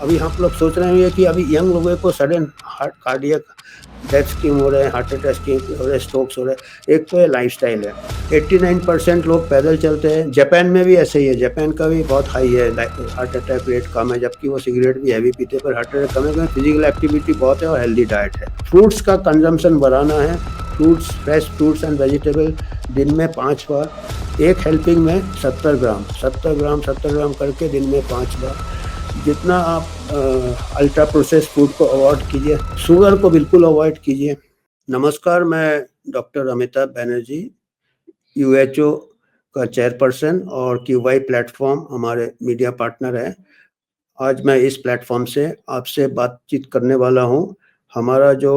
अभी हम लोग सोच रहे हैं कि अभी यंग लोगों को सडन हार्ट कार्डियक डेथ्स क्यों हो रहे हैं, हार्ट अटैक क्यों हो रहे हैं, स्ट्रोक्स हो रहे हैं। एक तो ये लाइफस्टाइल है। 89% लोग पैदल चलते हैं। जापान में भी ऐसे ही है। जापान का भी बहुत हाई है, हार्ट अटैक रेट कम है, जबकि वो सिगरेट भी हैवी पीते हैं, पर हार्ट अटैक कम है क्योंकि फिजिकल एक्टिविटी बहुत है और हेल्दी डाइट है। फ्रूट्स का कंजम्पशन बढ़ाना है। Fruits, fresh fruits and vegetable दिन में 5 बार, एक हेल्पिंग में 70 ग्राम 70 ग्राम 70 ग्राम करके दिन में 5 बार। जितना आप अल्ट्रा प्रोसेस फूड को अवॉइड कीजिए, शुगर को बिल्कुल अवॉइड कीजिए। नमस्कार, मैं डॉक्टर अमिताभ बैनर्जी, यूएचओ का चेयरपर्सन और क्यूवाई प्लेटफॉर्म हमारे मीडिया पार्टनर है। आज मैं इस प्लेटफॉर्म से आपसे बातचीत करने वाला हूँ। हमारा जो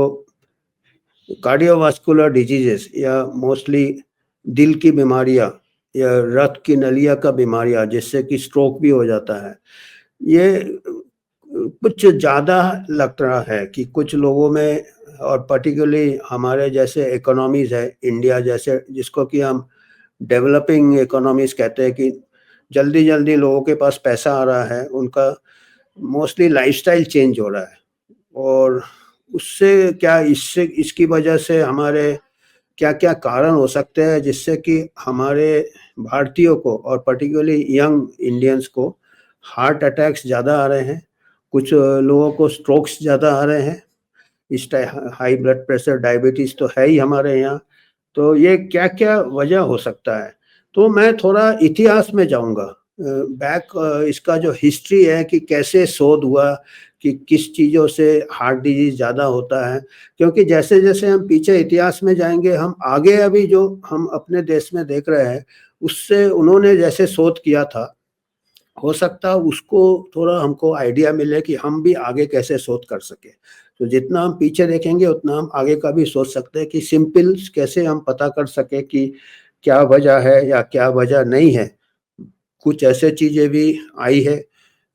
कार्डियोवास्कुलर डिजीजेस या मोस्टली दिल की बीमारियाँ या रक्त की नलिया का बीमारियाँ, जिससे कि स्ट्रोक भी हो जाता है, ये कुछ ज़्यादा लग रहा है कि कुछ लोगों में, और पर्टिकुलरली हमारे जैसे इकोनॉमीज़ है, इंडिया जैसे, जिसको कि हम डेवलपिंग इकोनॉमीज़ कहते हैं, कि जल्दी-जल्दी लोगों के पास पैसा आ रहा है, उनका मोस्टली लाइफ़स्टाइल चेंज हो रहा है। और उससे क्या, इससे इसकी वजह से हमारे क्या-क्या कारण हो सकते हैं, जिससे कि हमारे भारतीयों को और पर्टिकुलरली यंग इंडियंस को हार्ट अटैक्स ज़्यादा आ रहे हैं, कुछ लोगों को स्ट्रोक्स ज़्यादा आ रहे हैं, इस हाई ब्लड प्रेशर, डायबिटीज़ तो है ही हमारे यहाँ। तो ये क्या-क्या वजह हो सकता है? तो मैं थोड़ा इतिहास में जाऊँगा, इसका जो हिस्ट्री है कि कैसे शोध हुआ, कि किस चीज़ों से हार्ट डिजीज़ ज़्यादा होता है। क्योंकि जैसे-जैसे हम पीछे इतिहास में जाएँगे, हम आगे अभी जो हम अपने देश में देख रहे हैं, उससे उन्होंने जैसे शोध किया था, हो सकता है उसको थोड़ा हमको आइडिया मिले कि हम भी आगे कैसे शोध कर सकें। तो जितना हम पीछे देखेंगे, उतना हम आगे का भी सोच सकते हैं कि सिंपल कैसे हम पता कर सकें कि क्या वजह है या क्या वजह नहीं है। कुछ ऐसे चीज़ें भी आई है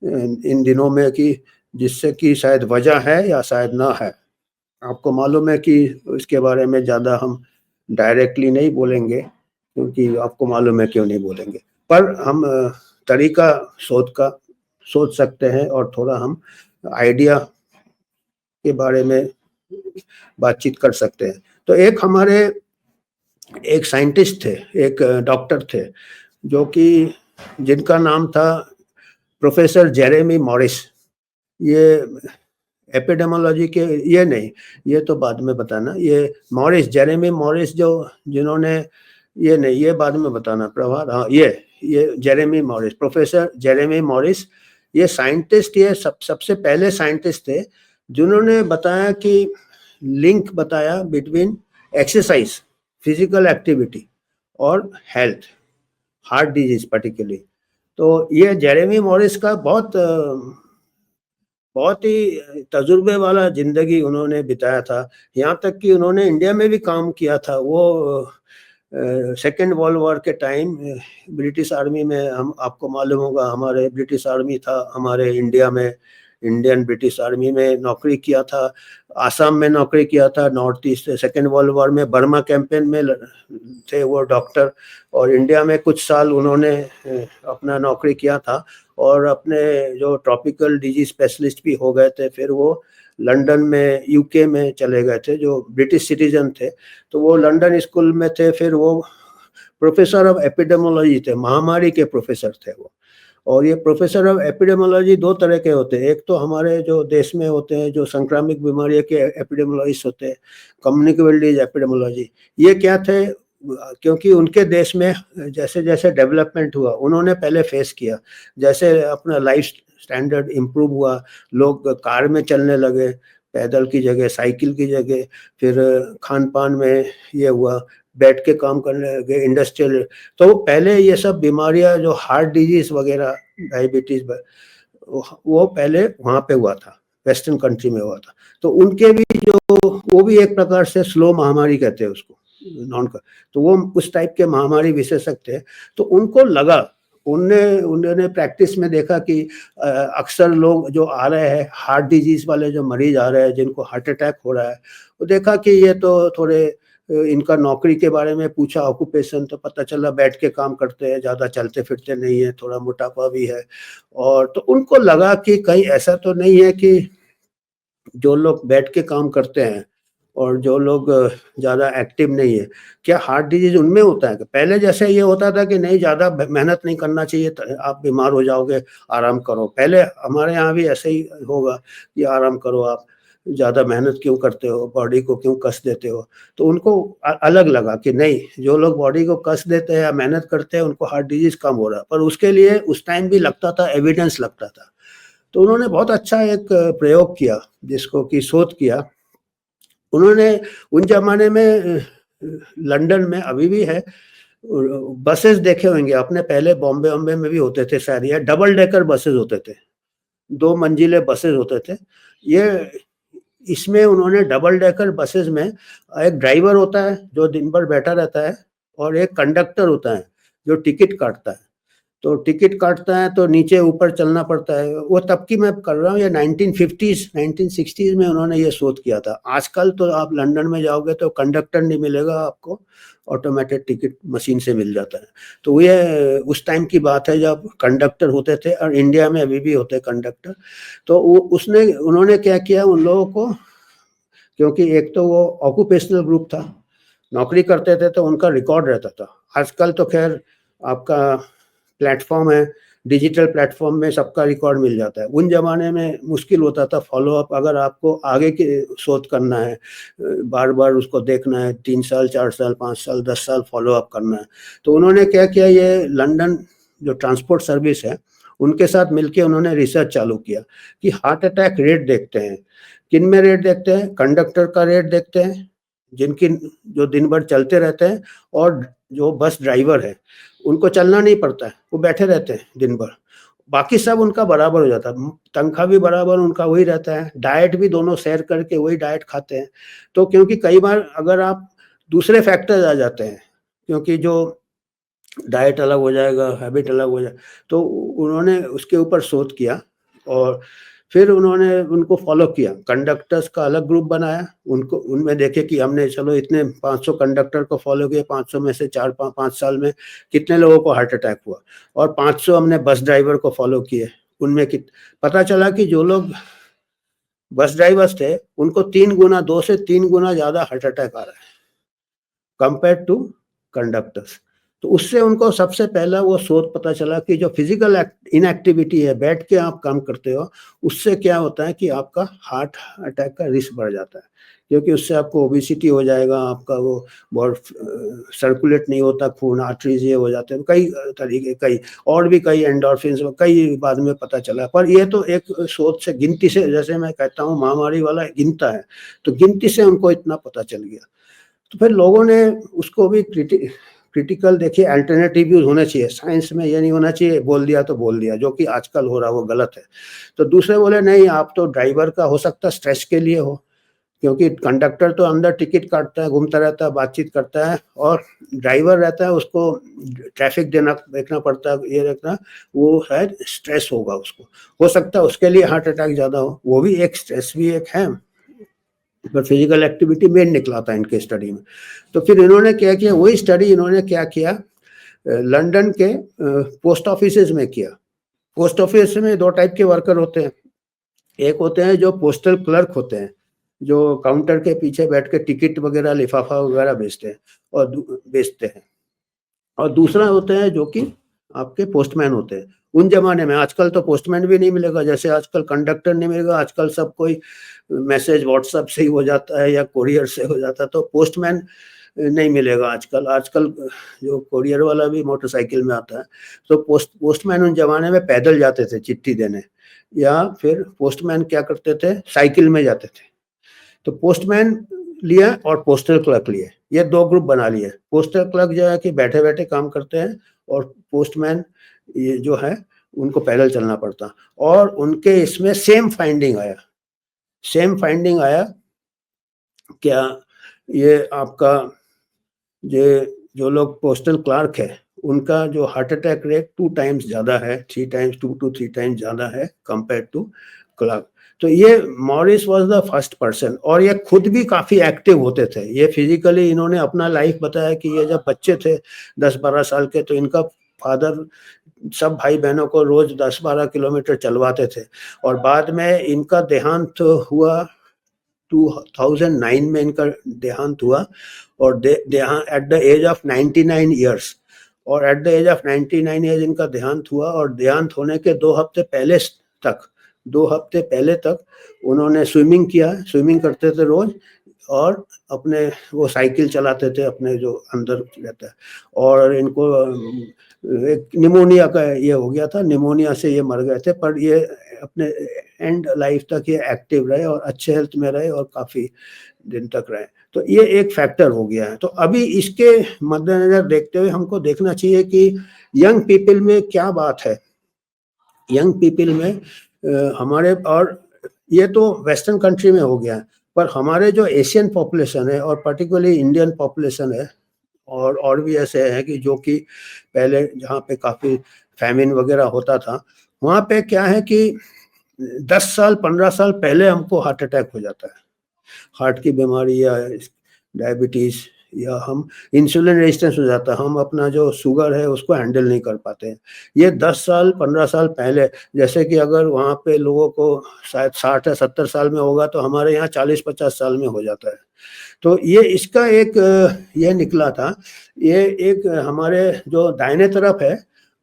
इन दिनों में, कि जिससे कि शायद वजह है या शायद ना है। आपको मालूम है कि इसके बारे में ज़्यादा हम डायरेक्टली नहीं बोलेंगे, क्योंकि आपको मालूम है क्यों नहीं बोलेंगे। पर हम तरीका शोध का सोच सकते हैं और थोड़ा हम आइडिया के बारे में बातचीत कर सकते हैं। तो एक साइंटिस्ट थे, एक डॉक्टर थे, जो कि जिनका नाम था प्रोफेसर जेरेमी मॉरिस। ये एपिडेमोलॉजी के, ये नहीं, ये तो बाद में बताना। ये मॉरिस, जेरेमी मॉरिस, जो जिन्होंने, ये नहीं, ये बाद में बताना प्रभात। हाँ, ये Jeremy Morris, professor Jeremy Morris, ये साइंटिस्ट, ये सबसे पहले साइंटिस्ट थे जिन्होंने बताया कि लिंक बताया बिटवीन एक्सरसाइज, फिजिकल एक्टिविटी और हेल्थ, हार्ट डिजीज पर्टिकुलरली। तो ये जेरेमी मॉरिस का बहुत ही तजुर्बे वाला ज़िंदगी उन्होंने बिताया था। यहाँ तक कि उन्होंने इंडिया में भी काम किया था। वो सेकंड वर्ल्ड वॉर के टाइम ब्रिटिश आर्मी में, हम आपको मालूम होगा, हमारे ब्रिटिश आर्मी था हमारे इंडिया में, इंडियन ब्रिटिश आर्मी में नौकरी किया था। आसाम में नौकरी किया था, north east. Second world war में बर्मा कैंपेन में थे वो डॉक्टर, और इंडिया में कुछ साल उन्होंने अपना नौकरी किया था, और अपने जो ट्रॉपिकल डिजीज स्पेशलिस्ट भी हो गए थे। फिर वो लंदन में, यूके में चले गए थे, जो ब्रिटिश सिटीजन थे। तो वो लंदन स्कूल में थे। फिर वो प्रोफेसर ऑफ एपिडेमोलॉजी थे, महामारी के प्रोफेसर थे वो। और ये प्रोफेसर ऑफ एपिडेमोलॉजी दो तरह के होते हैं। एक तो हमारे जो देश में होते हैं, जो संक्रामक बीमारियों के एपिडेमोलॉजिस्ट होते हैं, कम्युनिकेबल डिजीज एपिडेमोलॉजी। ये क्या थे, क्योंकि उनके देश में जैसे-जैसे डेवलपमेंट हुआ, उन्होंने पहले फेस किया। जैसे अपना लाइफ स्टैंडर्ड इम्प्रूव हुआ, लोग कार में चलने लगे, पैदल की जगह साइकिल की जगह। फिर खान-पान में ये हुआ, बैठ के काम करने लगे, इंडस्ट्रियल। तो पहले ये सब बीमारियाँ, जो हार्ट डिजीज़ वगैरह, डायबिटीज़, वो पहले वहाँ पे हुआ था, वेस्टर्न कंट्री में हुआ था। तो उनके भी जो, वो भी एक प्रकार से स्लो महामारी कहते हैं उसको, नॉन का। तो वो उस टाइप के महामारी विशेषज्ञ थे। तो उनको लगा, उन्होंने प्रैक्टिस में देखा कि अक्सर लोग जो आ रहे हैं, हार्ट डिजीज़ वाले जो मरीज़ आ रहे हैं, जिनको हार्ट अटैक हो रहा है, वो देखा कि ये तो थोड़े इनका नौकरी के बारे में पूछा, ऑक्यूपेशन, तो पता चला बैठ के काम करते हैं, ज़्यादा चलते-फिरते नहीं है, थोड़ा मोटापा भी है। और तो उनको लगा कि कहीं ऐसा तो नहीं है कि जो लोग बैठ के काम करते हैं और जो लोग ज़्यादा एक्टिव नहीं है, क्या हार्ट डिज़ीज़ उनमें होता है क्या? पहले जैसे ये होता था कि नहीं, ज़्यादा मेहनत नहीं करना चाहिए, त आप बीमार हो जाओगे, आराम करो। पहले हमारे यहाँ भी ऐसे ही होगा कि आराम करो आप, ज़्यादा मेहनत क्यों करते हो, बॉडी को क्यों कष्ट देते हो? तो उनको अलग लगा कि नहीं, जो लोग बॉडी को कष्ट देते हैं या मेहनत करते हैं, उनको हार्ट डिज़ीज़ कम हो रहा है। पर उसके लिए उस टाइम भी लगता था, एविडेंस लगता था। तो उन्होंने बहुत अच्छा एक प्रयोग किया, जिसको कि शोध किया। उन्होंने उन ज़माने में लंदन में अभी भी है, बसेस देखे होंगे आपने, पहले बॉम्बे-वॉम्बे में भी होते थे शायद, या डबल डेकर बसेस होते थे, 2 मंजिले बसेस होते थे। ये इसमें उन्होंने डबल डेकर बसेस में एक ड्राइवर होता है, जो दिन भर बैठा रहता है, और एक कंडक्टर होता है, जो टिकट काटता है। तो टिकट काटता है तो नीचे ऊपर चलना पड़ता है। वो तब की मैं कर रहा हूँ, ये 1950s 1960s में उन्होंने ये शोध किया था। आजकल तो आप लंदन में जाओगे तो कंडक्टर नहीं मिलेगा आपको, ऑटोमेटेड टिकट मशीन से मिल जाता है। तो ये उस टाइम की बात है जब कंडक्टर होते थे, और इंडिया में अभी भी होते हैं कंडक्टर। तो वो उसने उन्होंने क्या किया उन लोगों को, क्योंकि एक तो वो ऑक्यूपेशनल ग्रुप था, नौकरी करते थे तो उनका रिकॉर्ड रहता था। आजकल तो ख़ैर आपका प्लेटफ़ॉर्म है, डिजिटल प्लेटफ़ॉर्म में सबका रिकॉर्ड मिल जाता है। उन ज़माने में मुश्किल होता था फ़ॉलो-अप, अगर आपको आगे की शोध करना है, बार-बार उसको देखना है, 3 साल, 4 साल, 5 साल, 10 साल फ़ॉलो-अप करना है। तो उन्होंने क्या किया, ये लंदन जो ट्रांसपोर्ट सर्विस है, उनके साथ मिलके उन्होंने रिसर्च चालू किया कि हार्ट अटैक रेट देखते हैं। किन में रेट देखते हैं? कंडक्टर का रेट देखते हैं, जिनकी जो दिन भर चलते रहते हैं, और जो बस ड्राइवर है, उनको चलना नहीं पड़ता है, वो बैठे रहते हैं दिन भर। बाकी सब उनका बराबर हो जाता है, तनख्वाह भी बराबर उनका वही रहता है, डाइट भी दोनों शेयर करके वही डाइट खाते हैं। तो क्योंकि कई बार अगर आप दूसरे फैक्टर्स आ जाते हैं, क्योंकि जो डाइट अलग हो जाएगा, हैबिट अलग हो जाए, तो उन्होंने उसके ऊपर शोध किया, और फिर उन्होंने उनको फ़ॉलो किया। कंडक्टर्स का अलग ग्रुप बनाया, उनको उनमें देखे कि हमने चलो इतने 500 कंडक्टर को फ़ॉलो किया, 500 में से 4 पा 5 साल में कितने लोगों को हार्ट अटैक हुआ, और 500 हमने बस ड्राइवर को फ़ॉलो किए, उनमें कित पता चला कि जो लोग बस ड्राइवर्स थे, उनको 3 गुना, 2 से 3 गुना ज़्यादा हार्ट अटैक आ रहा है, कंपेयर्ड टू कंडक्टर्स। तो उससे उनको सबसे पहला वो शोध पता चला कि जो फिज़िकल इनएक्टिविटी है, बैठ के आप काम करते हो, उससे क्या होता है कि आपका हार्ट अटैक का रिस्क बढ़ जाता है। क्योंकि उससे आपको ओबेसिटी हो जाएगा, आपका वो बहुत सर्कुलेट नहीं होता खून, आर्टरीज़ ये हो जाते हैं, कई तरीके, कई और भी कई एंडोर्फिन्स, कई बाद में पता चला। पर ये तो एक शोध से, गिनती से, जैसे मैं कहता हूँ महामारी वाला गिनता है, तो गिनती से उनको इतना पता चल गया। तो फिर लोगों ने उसको भी क्रिटिकल, देखिए अल्टरनेटिव यूज़ होना चाहिए, साइंस में ये नहीं होना चाहिए बोल दिया तो बोल दिया, जो कि आजकल हो रहा है वो गलत है। तो दूसरे बोले नहीं, आप तो ड्राइवर का हो सकता है स्ट्रेस के लिए हो, क्योंकि कंडक्टर तो अंदर टिकट काटता है, घूमता रहता है, बातचीत करता है, और ड्राइवर रहता है, उसको ट्रैफिक देखना पड़ता है, ये देखना, वो शायद स्ट्रेस होगा उसको, हो सकता है उसके लिए हार्ट अटैक ज़्यादा हो, वो भी एक स्ट्रेस भी एक है। पर फिजिकल एक्टिविटी मेन निकला था इनके स्टडी में। तो फिर इन्होंने क्या किया, वही स्टडी इन्होंने क्या किया, लंदन के पोस्ट ऑफिसेज में किया। पोस्ट ऑफिस में 2 टाइप के वर्कर होते हैं। एक होते हैं जो पोस्टल क्लर्क होते हैं, जो काउंटर के पीछे बैठ के टिकट वगैरह, लिफाफा वगैरह बेचते हैं, और बेचते हैं। और दूसरा होते हैं जो कि आपके पोस्टमैन होते हैं। उन ज़माने में, आजकल तो पोस्टमैन भी नहीं मिलेगा, जैसे आजकल कंडक्टर नहीं मिलेगा, आजकल सब कोई मैसेज व्हाट्सएप से ही हो जाता है या कोरियर से हो जाता है, तो पोस्टमैन नहीं मिलेगा आजकल। आजकल जो कोरियर वाला भी मोटरसाइकिल में आता है। तो पोस्टमैन उन ज़माने में पैदल जाते थे चिट्ठी देने, या फिर पोस्टमैन क्या करते थे, साइकिल में जाते थे। तो पोस्टमैन लिया और पोस्टल क्लर्क लिए, ये 2 ग्रुप बना लिए। पोस्टल क्लर्क जो है कि बैठे-बैठे काम करते हैं, और पोस्टमैन ये जो है उनको पैदल चलना पड़ता। और उनके इसमें सेम फाइंडिंग आया, क्या ये आपका, ये जो लोग पोस्टल क्लर्क है, उनका जो हार्ट अटैक रेट 2 टाइम्स ज़्यादा है, 3 टाइम्स, 2 टू 3 टाइम्स ज़्यादा है कंपेयर टू क्लार्क। तो ये Morris was the first person, और ये खुद भी काफ़ी एक्टिव होते थे। ये फिज़िकली इन्होंने अपना लाइफ बताया कि ये जब बच्चे थे 10-12 साल के, तो इनका फादर सब भाई-बहनों को रोज़ 10-12 किलोमीटर चलवाते थे, और बाद में इनका देहांत हुआ 2009 में इनका देहांत हुआ, और देहांत at the age of 99 years, और at the age of 99 years इनका देहांत हुआ। और देहांत होने के 2 हफ्ते पहले तक 2 हफ्ते पहले तक उन्होंने स्विमिंग किया, स्विमिंग करते थे रोज़, और अपने वो साइकिल चलाते थे अपने जो अंदर रहता है। और इनको एक निमोनिया का ये हो गया था, निमोनिया से ये मर गए थे, पर ये अपने एंड लाइफ तक ये एक्टिव रहे और अच्छे हेल्थ में रहे और काफ़ी दिन तक रहे। तो ये एक फैक्टर हो गया है। तो अभी इसके मद्देनज़र देखते हुए हमको देखना चाहिए कि यंग पीपल में क्या बात है। यंग पीपल में हमारे, और ये तो वेस्टर्न कंट्री में हो गया है, पर हमारे जो एशियन पॉपुलेशन है और पर्टिकुलरली इंडियन पॉपुलेशन है, और भी ऐसे हैं कि जो कि पहले जहाँ पे काफ़ी फैमिन वगैरह होता था, वहाँ पे क्या है कि 10 साल 15 साल पहले हमको हार्ट अटैक हो जाता है। हार्ट की बीमारी या डायबिटीज़, या हम इंसुलिन रेजिस्टेंस हो जाता है, हम अपना जो शुगर है उसको हैंडल नहीं कर पाते हैं। ये 10 साल 15 साल पहले, जैसे कि अगर वहाँ पे लोगों को शायद 60 या 70 साल में होगा, तो हमारे यहाँ 40-50 साल में हो जाता है। तो ये इसका एक ये निकला था। ये एक हमारे जो दाहिने तरफ है,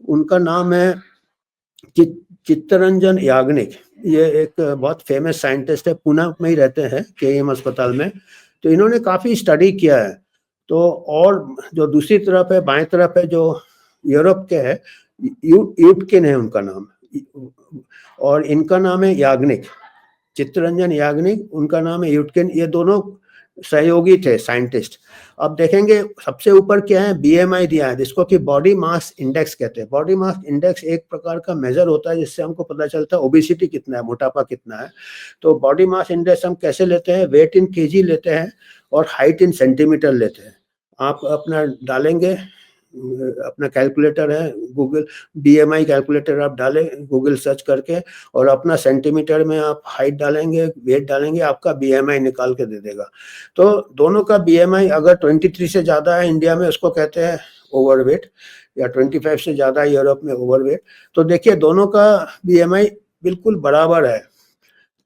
उनका नाम है चित्तरंजन याग्निक। ये एक बहुत फेमस साइंटिस्ट है, पुणे में ही रहते हैं, केईएम अस्पताल में। तो इन्होंने काफ़ी स्टडी किया है। तो और जो दूसरी तरफ है, बाएं तरफ है, जो यूरोप के है, यूटकिन है उनका नाम, और इनका नाम है याग्निक, चित्तरंजन याग्निक, उनका नाम है यूटकिन। ये दोनों सहयोगी थे साइंटिस्ट। अब देखेंगे सबसे ऊपर क्या है, बीएमआई दिया है, जिसको कि बॉडी मास इंडेक्स कहते हैं। बॉडी मास इंडेक्स एक प्रकार का मेजर होता है जिससे हमको पता चलता है ओबेसिटी कितना है, मोटापा कितना है। तो बॉडी मास इंडेक्स हम कैसे लेते हैं, वेट इन केजी लेते हैं और हाइट इन सेंटीमीटर लेते हैं। आप अपना डालेंगे, अपना कैलकुलेटर है गूगल, बीएमआई कैलकुलेटर आप डालें गूगल सर्च करके, और अपना सेंटीमीटर में आप हाइट डालेंगे, वेट डालेंगे, आपका बीएमआई निकाल के दे देगा। तो दोनों का बीएमआई अगर 23 से ज़्यादा है इंडिया में, उसको कहते हैं ओवरवेट, या 25 से ज़्यादा यूरोप में ओवरवेट। तो देखिए दोनों का बीएमआई बिल्कुल बराबर है।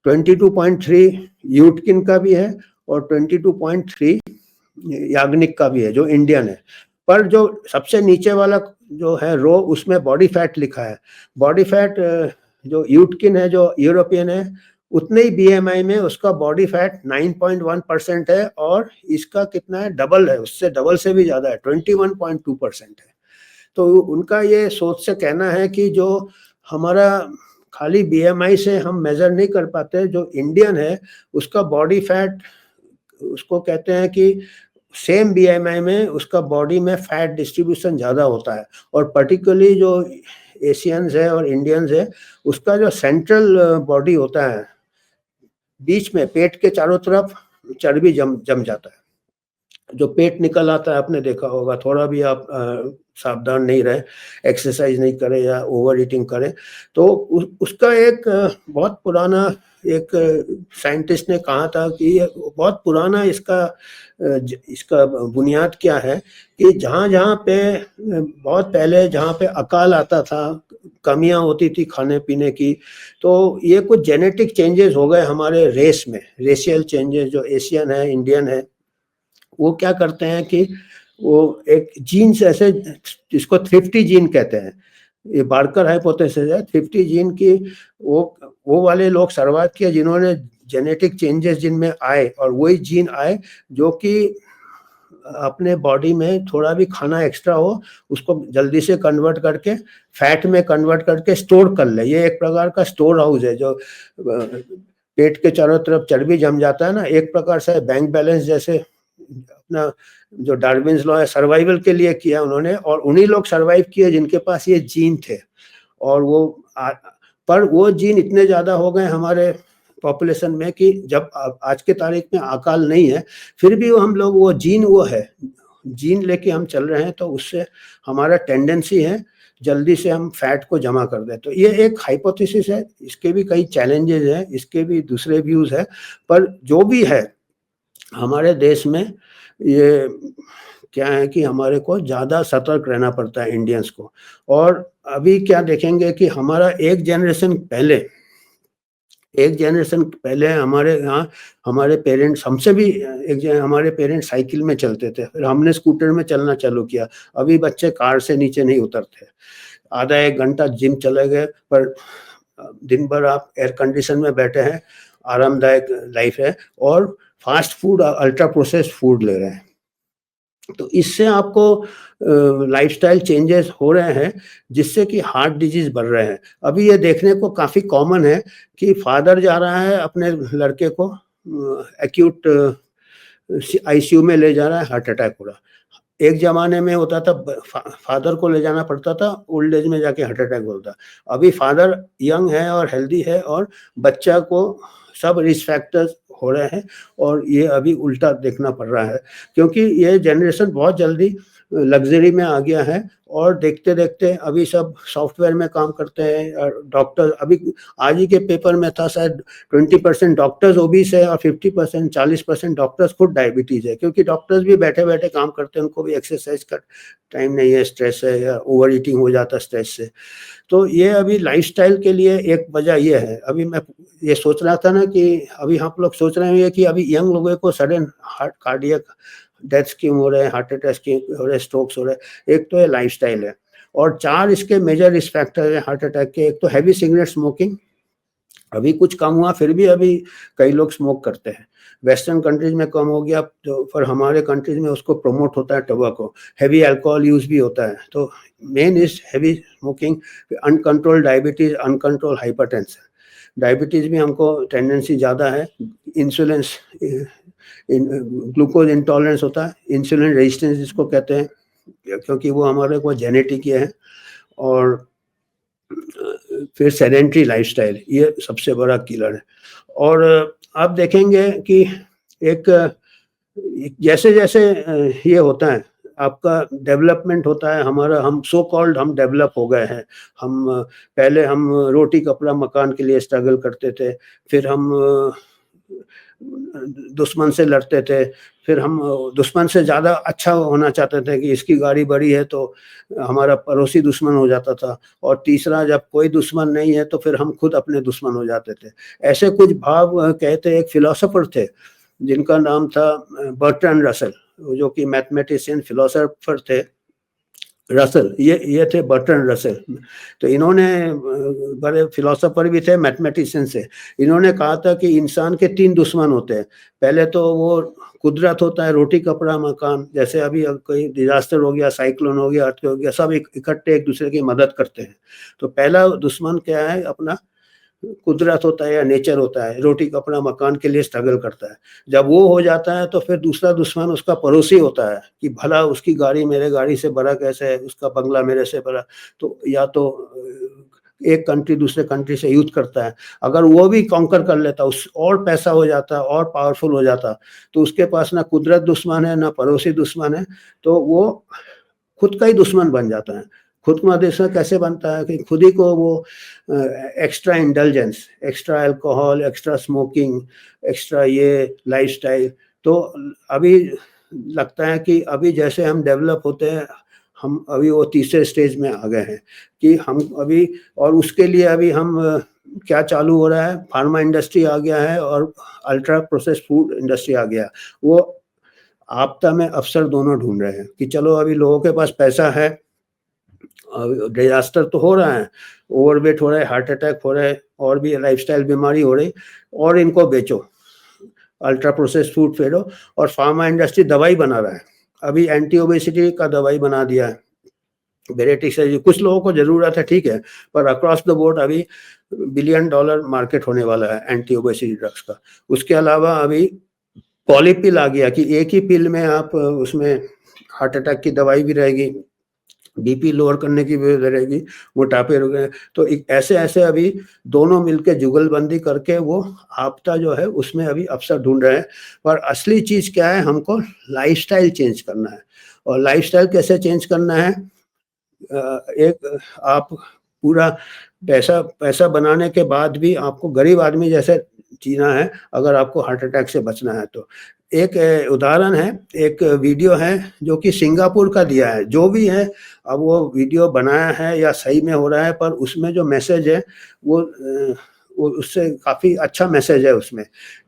22.3 यूटकिन का भी है और 22.3 याग्निक का भी है, जो इंडियन है। पर जो सबसे नीचे वाला जो है रो, उसमें बॉडी फैट लिखा है। बॉडी फैट जो यूटकिन है, जो यूरोपियन है, उतने ही बीएमआई में उसका बॉडी फैट 9.1% है, और इसका कितना है, डबल है, उससे डबल से भी ज़्यादा है, 21.2% है। तो उनका ये सोच से कहना है कि जो हमारा खाली बीएमआई से हम मेजर नहीं कर पाते, जो इंडियन है उसका बॉडी फैट, उसको कहते हैं कि सेम बीएमआई में उसका बॉडी में फैट डिस्ट्रीब्यूशन ज़्यादा होता है, और पर्टिकुलरली जो एशियंस है और इंडियंस है, उसका जो सेंट्रल बॉडी होता है, बीच में पेट के चारों तरफ चर्बी जम जाता है। जो पेट निकल आता है, आपने देखा होगा, थोड़ा भी आप सावधान नहीं रहे, एक्सरसाइज नहीं करें या ओवर ईटिंग करें, तो उसका एक बहुत पुराना एक साइंटिस्ट ने कहा था कि ये बहुत पुराना इसका बुनियाद क्या है कि जहाँ पे बहुत पहले जहाँ पे अकाल आता था, कमियां होती थी खाने पीने की, तो ये कुछ जेनेटिक चेंजेस हो गए हमारे रेस में, रेशियल चेंजेस, जो एशियन है, इंडियन है, वो क्या करते हैं कि वो एक जीन्स ऐसे, जिसको थ्रिफ्टी जीन कहते हैं, ये बार्कर हाइपोथेसिस है, थ्रिफ्टी जीन की वो वाले लोग सर्वाइव किए जिन्होंने जेनेटिक चेंजेस जिनमें आए, और वही जीन आए जो कि अपने बॉडी में थोड़ा भी खाना एक्स्ट्रा हो उसको जल्दी से कन्वर्ट करके फैट में कन्वर्ट करके स्टोर कर ले। ये एक प्रकार का स्टोर हाउस है, जो पेट के चारों तरफ चर्बी जम जाता है ना, एक प्रकार से बैंक बैलेंस जैसे। अपना जो डार्विन्स लॉ है, सर्वाइवल के लिए किया उन्होंने, और उन्हीं लोग सर्वाइव किए जिनके पास ये जीन थे। और पर वो जीन इतने ज़्यादा हो गए हमारे पॉपुलेशन में कि जब आज के तारीख में अकाल नहीं है, फिर भी हम लोग वो जीन लेके हम चल रहे हैं। तो उससे हमारा टेंडेंसी है जल्दी से हम फैट को जमा कर दें। तो ये एक हाइपोथेसिस है, इसके भी कई चैलेंजेज़ हैं, इसके भी दूसरे व्यूज़ हैं, पर जो भी है, हमारे देश में ये क्या है कि हमारे को ज़्यादा सतर्क रहना पड़ता है इंडियंस को। और अभी क्या देखेंगे कि हमारा एक जनरेशन पहले हमारे यहाँ हमारे पेरेंट्स हमसे भी हमारे पेरेंट्स साइकिल में चलते थे, फिर हमने स्कूटर में चलना चालू किया। अभी बच्चे कार से नीचे नहीं उतरते। आधा 1 घंटा जिम चले गए, पर दिन भर आप एयर कंडीशन में बैठे हैं, आरामदायक लाइफ है, और fast food, ultra processed food ले रहे हैं। तो इससे आपको लाइफ़स्टाइल चेंजेस हो रहे हैं, जिससे कि हार्ट डिजीज़ बढ़ रहे हैं। अभी ये देखने को काफ़ी कॉमन है कि फादर जा रहा है अपने लड़के को एक्यूट आईसीयू में ले जा रहा है, हार्ट अटैक हो रहा है। एक ज़माने में होता था फादर को ले जाना पड़ता था, ओल्ड एज में जाके हार्ट अटैक होता। अभी फादर यंग है और हेल्दी है, और बच्चा को सब रिस्क फैक्टर्स हो रहे हैं, और ये अभी उल्टा देखना पड़ रहा है, क्योंकि ये जनरेशन बहुत जल्दी लग्ज़री में आ गया है, और देखते-देखते अभी सब सॉफ्टवेयर में काम करते हैं। डॉक्टर अभी आज ही के पेपर में था, शायद 20% डॉक्टर्स ओबीस है और 50% 40% डॉक्टर्स खुद डायबिटीज़ है, क्योंकि डॉक्टर्स भी बैठे-बैठे काम करते हैं, उनको भी एक्सरसाइज का टाइम नहीं है, स्ट्रेस है, या ओवर ईटिंग हो जाता है स्ट्रेस से। तो ये अभी लाइफ़स्टाइल के लिए एक वजह ये है। अभी मैं ये सोच रहा था ना कि अभी आप लोग सोच रहे होंगे कि अभी यंग लोगों को सडन हार्ट कार्डियक डेथ्स क्यों हो रहे हैं, हार्ट अटैक्स क्यों हो रहे हैं, स्ट्रोक्स हो रहे हैं। एक तो ये लाइफ़स्टाइल है, और 4 इसके मेजर रिस्क फैक्टर हैं हार्ट अटैक के। एक तो हैवी सिगरेट स्मोकिंग, अभी कुछ कम हुआ, फिर भी अभी कई लोग स्मोक करते हैं। वेस्टर्न कंट्रीज़ में कम हो गया, तो पर हमारे कंट्रीज़ में उसको प्रमोट होता है टोबैको। हैवी अल्कोहल यूज़ भी होता है। तो main is heavy smoking, uncontrolled diabetes, uncontrolled hypertension. Diabetes में हमको टेंडेंसी ज़्यादा है, इंसुलिन ग्लूकोज इंटॉलरेंस होता है, इंसुलिन रेजिस्टेंस जिसको कहते हैं, क्योंकि वो हमारे को जेनेटिक ये है। और फिर सेडेंटरी लाइफ़स्टाइल, ये सबसे बड़ा किलर है। और आप देखेंगे कि एक जैसे-जैसे ये होता है, आपका डेवलपमेंट होता है, हमारा हम सो कॉल्ड हम डेवलप हो गए हैं। पहले हम रोटी, कपड़ा, मकान के लिए स्ट्रगल करते थे, फिर हम दुश्मन से लड़ते थे, फिर हम दुश्मन से ज़्यादा अच्छा होना चाहते थे कि इसकी गाड़ी बड़ी है तो हमारा पड़ोसी दुश्मन हो जाता था, और तीसरा जब कोई दुश्मन नहीं है तो फिर हम खुद अपने दुश्मन हो जाते थे। ऐसे कुछ भाव कहते एक फिलॉसफर थे जिनका नाम था बर्ट्रैंड रसल, जो कि मैथमेटिशियन फिलॉसफर थे। रसल, ये थे बर्ट्रैंड रसल। तो इन्होंने बड़े फिलॉसफर भी थे, मैथमेटिशियन से। इन्होंने कहा था कि इंसान के 3 दुश्मन होते हैं। पहले तो वो कुदरत होता है, रोटी, कपड़ा, मकान। जैसे अभी कोई डिज़ास्टर हो गया, साइक्लोन हो गया, अर्थक्वेक हो गया, सब इकट्ठे एक दूसरे की मदद करते हैं। तो पहला दुश्मन क्या है, अपना कुदरत होता है या नेचर होता है, रोटी, कपड़ा, मकान के लिए स्ट्रगल करता है। जब वो हो जाता है तो फिर दूसरा दुश्मन उसका पड़ोसी होता है कि भला उसकी गाड़ी मेरे गाड़ी से बड़ा कैसे है, उसका बंगला मेरे से बड़ा। तो या तो एक कंट्री दूसरे कंट्री से युद्ध करता है। अगर वो भी कॉन्कर कर लेता, उस और पैसा हो जाता, और पावरफुल हो जाता, तो उसके पास ना कुदरत दुश्मन है, ना पड़ोसी दुश्मन है, तो वो खुद का ही दुश्मन बन जाता है। खुद का दुश्मन कैसे बनता है कि खुद ही को वो extra indulgence, extra alcohol, extra smoking, extra ये लाइफ़स्टाइल। तो अभी लगता है कि अभी जैसे हम डेवलप होते हैं, हम अभी वो तीसरे स्टेज में आ गए हैं कि हम अभी, और उसके लिए अभी हम क्या चालू हो रहा है, फार्मा इंडस्ट्री आ गया है और अल्ट्रा प्रोसेस्ड फूड इंडस्ट्री आ गया। वो आपदा में अवसर दोनों ढूँढ रहे हैं कि चलो अभी लोगों के पास पैसा है, डिज़ास्टर तो हो रहा है, ओवरवेट हो रहा है, हार्ट अटैक हो रहा है, और भी लाइफ़स्टाइल बीमारी हो रही, और इनको बेचो, अल्ट्रा प्रोसेस्ड फूड फेरो। और फार्मा इंडस्ट्री दवाई बना रहा है। अभी एंटी ओबेसिटी का दवाई बना दिया है, बेरेटिक सर्जरी। कुछ लोगों को ज़रूरत है, ठीक है, पर अक्रॉस द बोर्ड अभी $1 बिलियन मार्केट होने वाला है एंटी ओबेसिटी ड्रग्स का। उसके अलावा अभी पॉलीपिल आ गया कि एक ही पिल में आप उसमें हार्ट अटैक की दवाई भी रहेगी, बीपी लोअर करने की भी रहेगी, मोटापे रोग। तो ऐसे-ऐसे अभी दोनों मिलके जुगलबंदी करके वो आपदा जो है उसमें अभी अवसर ढूँढ रहे हैं। पर असली चीज़ क्या है, हमको लाइफ़स्टाइल चेंज करना है। और लाइफ़स्टाइल कैसे चेंज करना है, एक आप पूरा पैसा पैसा बनाने के बाद भी आपको गरीब आदमी जैसे जीना है, अगर आपको हार्ट अटैक से बचना है तो। एक उदाहरण है, एक वीडियो है जो कि सिंगापुर का दिया है, जो भी है, अब वो वीडियो बनाया है या सही में हो रहा है, पर उसमें जो मैसेज है वो उससे काफ़ी अच्छा मैसेज है उसमें,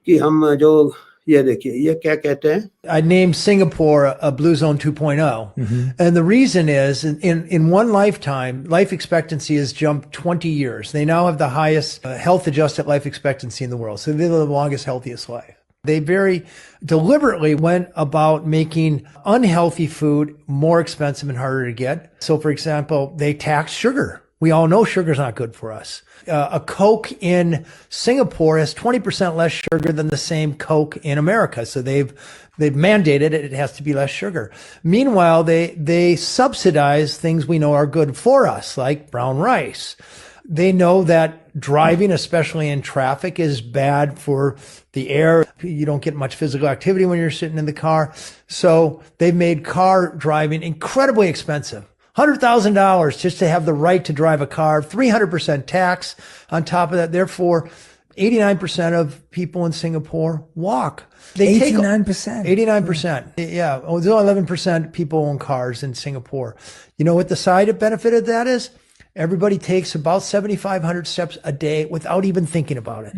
कि हम जो ये देखिए, ये क्या कहते हैं? I named Singapore a Blue Zone 2.0. And the reason is in one lifetime, life expectancy has jumped 20 years. They now have the highest health adjusted life expectancy in the world. So they live the longest, healthiest life. They very deliberately went about making unhealthy food more expensive and harder to get. So for example, they tax sugar. We all know sugar's not good for us. A Coke in Singapore has 20% less sugar than the same Coke in America. So they've mandated it has to be less sugar. Meanwhile, they subsidize things we know are good for us, like brown rice. They know that driving, especially in traffic, is bad for the air. You don't get much physical activity when you're sitting in the car. So they've made car driving incredibly expensive. $100,000 just to have the right to drive a car, 300% tax on top of that. Therefore, 89% of people in Singapore walk. 89%? 89%. Yeah. There's only 11% people own cars in Singapore. You know what the side benefit of that is? Everybody takes about 7,500 steps a day without even thinking about it.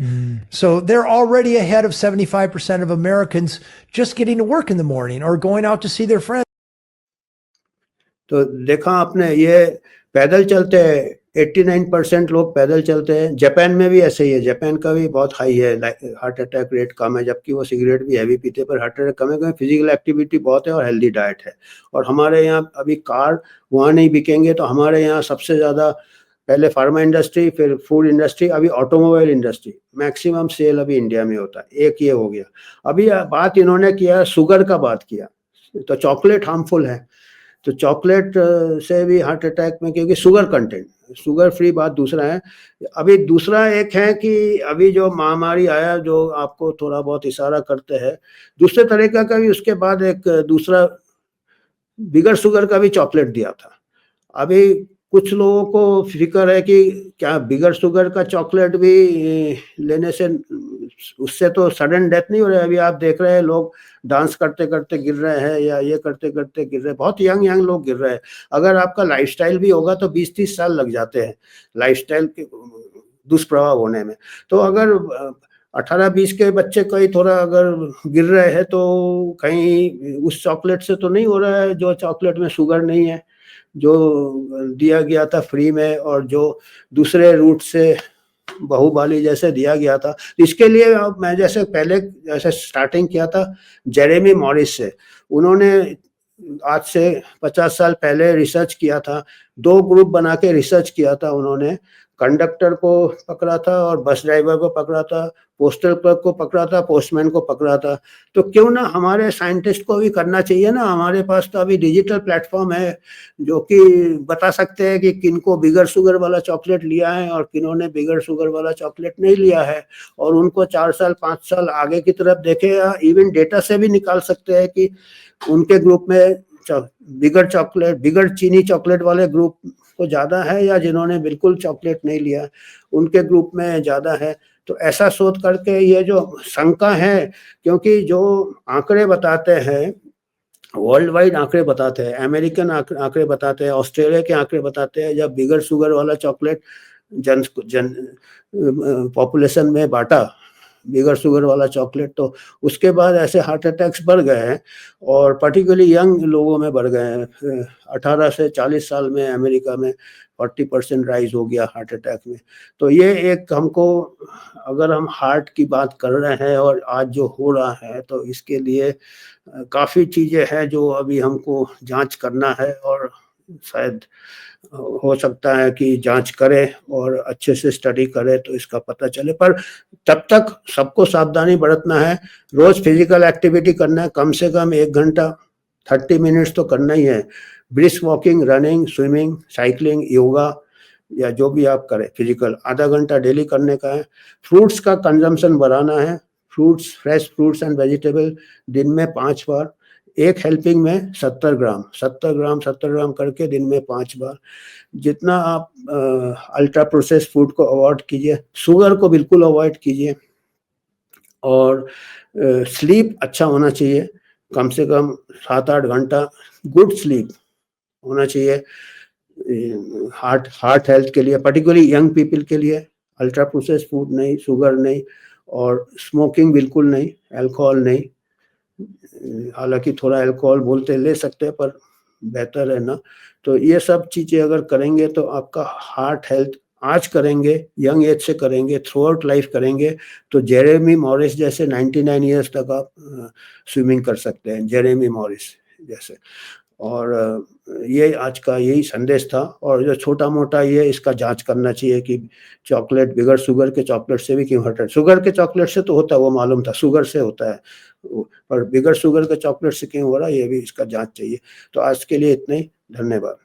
So they're already ahead of 75% of Americans just getting to work in the morning or going out to see their friends. तो देखा आपने, ये पैदल चलते हैं, 89% लोग पैदल चलते हैं। जापान में भी ऐसे ही है, जापान का भी बहुत हाई है, हार्ट अटैक रेट कम है, जबकि वो सिगरेट भी हैवी पीते हैं, पर हार्ट अटैक कम है क्योंकि फिजिकल एक्टिविटी बहुत है और हेल्दी डाइट है। और हमारे यहाँ अभी कार वहाँ नहीं बिकेंगे, तो हमारे यहाँ सबसे ज़्यादा पहले फार्मा इंडस्ट्री, फिर फूड इंडस्ट्री, अभी ऑटोमोबाइल इंडस्ट्री, मैक्सिमम सेल अभी इंडिया में होता है। एक ये हो गया। अभी बात इन्होंने किया, शुगर का बात किया, तो चॉकलेट हार्मफुल है, तो चॉकलेट से भी हार्ट अटैक में, क्योंकि शुगर कंटेंट, शुगर फ्री बात दूसरा है। अभी दूसरा एक है कि अभी जो महामारी आया, जो आपको थोड़ा बहुत इशारा करते हैं, दूसरे तरीका का भी उसके बाद एक दूसरा बिगर शुगर का भी चॉकलेट दिया था। अभी कुछ लोगों को फिक्र है कि क्या बिगर शुगर का चॉकलेट भी लेने से, उससे तो सडन डेथ नहीं हो रहा है। अभी आप देख रहे हैं लोग डांस करते करते गिर रहे हैं, या ये करते करते गिर रहे हैं, बहुत यंग लोग गिर रहे हैं। अगर आपका लाइफस्टाइल भी होगा तो 20-30 साल लग जाते हैं लाइफस्टाइल के दुष्प्रभाव होने में। तो अगर 18-20 के बच्चे कहीं थोड़ा अगर गिर रहे हैं, तो कहीं उस चॉकलेट से तो नहीं हो रहा है, जो चॉकलेट में शुगर नहीं है, जो दिया गया था फ्री में, और जो दूसरे रूट से बाहुबली जैसे दिया गया था। इसके लिए मैं जैसे पहले जैसे स्टार्टिंग किया था जेरेमी मॉरिस से, उन्होंने आज से 50 साल पहले रिसर्च किया था, 2 ग्रुप बना के रिसर्च किया था उन्होंने। कंडक्टर को पकड़ा था और बस ड्राइवर को पकड़ा था, पोस्टल क्लर्क को पकड़ा था, पोस्टमैन को पकड़ा था। तो क्यों ना हमारे साइंटिस्ट को भी करना चाहिए ना। हमारे पास तो अभी डिजिटल प्लेटफॉर्म है जो कि बता सकते हैं कि किनको बिगर शुगर वाला चॉकलेट लिया है और किन्होंने बिगर शुगर वाला चॉकलेट नहीं लिया है, और उनको 4 साल 5 साल आगे की तरफ देखे, या इवन डेटा से भी निकाल सकते हैं कि उनके ग्रुप में बिगर चीनी चॉकलेट वाले ग्रुप को ज़्यादा है, या जिन्होंने बिल्कुल चॉकलेट नहीं लिया उनके ग्रुप में ज़्यादा है। तो ऐसा सोच करके ये जो शंका है, क्योंकि जो आंकड़े बताते हैं, वर्ल्ड वाइड आंकड़े बताते हैं, अमेरिकन आंकड़े बताते हैं, ऑस्ट्रेलिया के आंकड़े बताते हैं, जब बिगर शुगर वाला चॉकलेट पॉपुलेशन में बांटा, बिगर शुगर वाला चॉकलेट, तो उसके बाद ऐसे हार्ट अटैक्स बढ़ गए हैं, और पर्टिकुलरली यंग लोगों में बढ़ गए हैं। 18 से 40 साल में अमेरिका में 40% राइज हो गया हार्ट अटैक में। तो ये एक हमको, अगर हम हार्ट की बात कर रहे हैं और आज जो हो रहा है, तो इसके लिए काफ़ी चीज़ें हैं जो अभी हमको जांच करना है, और शायद हो सकता है कि जांच करें और अच्छे से स्टडी करें तो इसका पता चले। पर तब तक सबको सावधानी बरतना है, रोज फिजिकल एक्टिविटी करना है, कम से कम 1 घंटा 30 मिनट्स तो करना ही है। Brisk walking, running, swimming, cycling, yoga, या जो भी आप करें फिजिकल, आधा घंटा डेली करने का है। फ्रूट्स का कंजम्पशन बढ़ाना है, fruits, fresh fruits and vegetable दिन में 5 बार, एक हेल्पिंग में 70 ग्राम करके दिन में 5 बार। जितना आप अल्ट्रा प्रोसेस्ड फूड को अवॉइड कीजिए, शुगर को बिल्कुल अवॉइड कीजिए, और स्लीप अच्छा होना चाहिए, कम से कम 7-8 घंटा गुड स्लीप होना चाहिए हार्ट हेल्थ के लिए, पर्टिकुलरली यंग पीपल के लिए। अल्ट्रा प्रोसेस्ड फूड नहीं, शुगर नहीं, और स्मोकिंग बिल्कुल नहीं, अल्कोहल नहीं। हालांकि थोड़ा अल्कोहल बोलते ले सकते हैं, पर बेहतर है ना। तो ये सब चीज़ें अगर करेंगे तो आपका हार्ट हेल्थ आज करेंगे, यंग एज से करेंगे, थ्रू आउट लाइफ करेंगे, तो जेरेमी मॉरिस जैसे 99 ईयर्स तक आप स्विमिंग कर सकते हैं, जेरेमी मॉरिस जैसे। और ये आज का यही संदेश था। और जो छोटा मोटा ये इसका जांच करना चाहिए कि चॉकलेट बगैर शुगर के चॉकलेट से भी क्यों हटा। शुगर के चॉकलेट से तो होता है, वो मालूम था, शुगर से होता है, पर बगैर शुगर के चॉकलेट से क्यों हो रहा है, ये भी इसका जांच चाहिए। तो आज के लिए इतना ही, धन्यवाद।